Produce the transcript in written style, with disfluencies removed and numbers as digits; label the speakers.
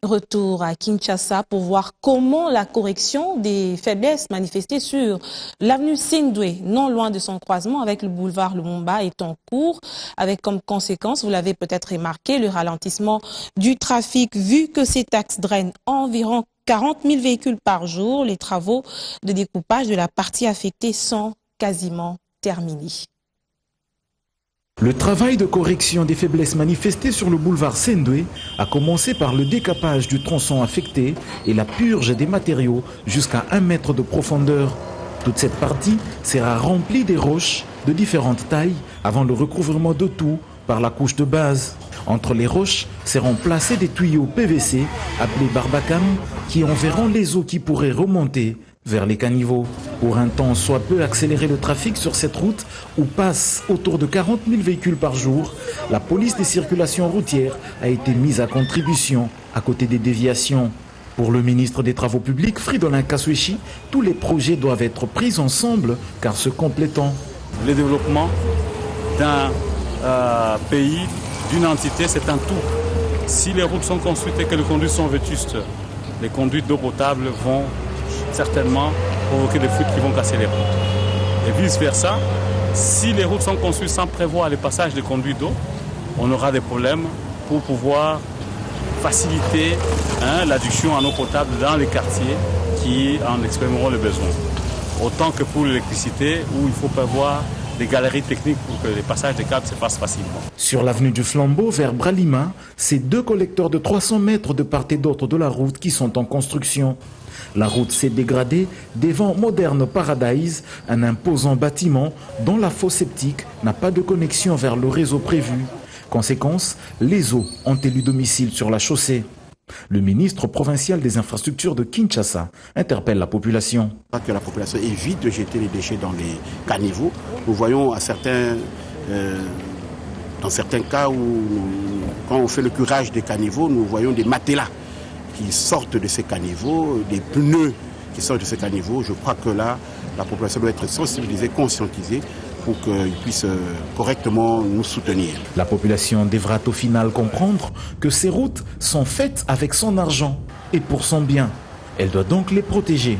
Speaker 1: Retour à Kinshasa pour voir comment la correction des faiblesses manifestées sur l'avenue Sendwe, non loin de son croisement avec le boulevard Lumumba, est en cours, avec comme conséquence, vous l'avez peut-être remarqué, le ralentissement du trafic, vu que cet axe draine environ 40 000 véhicules par jour. Les travaux de découpage de la partie affectée sont quasiment terminés.
Speaker 2: Le travail de correction des faiblesses manifestées sur le boulevard Sendwe a commencé par le décapage du tronçon affecté et la purge des matériaux jusqu'à 1 mètre de profondeur. Toute cette partie sera remplie des roches de différentes tailles avant le recouvrement de tout par la couche de base. Entre les roches seront placés des tuyaux PVC appelés barbacane qui enverront les eaux qui pourraient remonter vers les caniveaux. Pour un temps soit peu accélérer le trafic sur cette route où passent autour de 40 000 véhicules par jour, la police des circulations routières a été mise à contribution à côté des déviations. Pour le ministre des Travaux publics, Fridolin Kaswechi, tous les projets doivent être pris ensemble car se complétant.
Speaker 3: Le développement d'un pays, d'une entité, c'est un tout. Si les routes sont construites et que les conduites sont vétustes, les conduites d'eau potable vont certainement provoquer des fuites qui vont casser les routes. Et vice-versa, si les routes sont construites sans prévoir le passage des conduits d'eau, on aura des problèmes pour pouvoir faciliter l'adduction en eau potable dans les quartiers qui en exprimeront le besoin. Autant que pour l'électricité, où il faut prévoir des galeries techniques pour que les passages des câbles se fassent facilement.
Speaker 2: Sur l'avenue du Flambeau vers Bralima, c'est 2 collecteurs de 300 mètres de part et d'autre de la route qui sont en construction. La route s'est dégradée devant Modern Paradise, un imposant bâtiment dont la fosse septique n'a pas de connexion vers le réseau prévu. Conséquence, les eaux ont élu domicile sur la chaussée. Le ministre provincial des infrastructures de Kinshasa interpelle la population.
Speaker 4: Que la population évite de jeter les déchets dans les caniveaux. Nous voyons dans certains cas où, quand on fait le curage des caniveaux, nous voyons des matelas qui sortent de ces caniveaux, des pneus qui sortent de ces caniveaux. Je crois que là, la population doit être sensibilisée, conscientisée pour qu'ils puissent correctement nous soutenir.
Speaker 2: La population devra au final comprendre que ces routes sont faites avec son argent et pour son bien. Elle doit donc les protéger.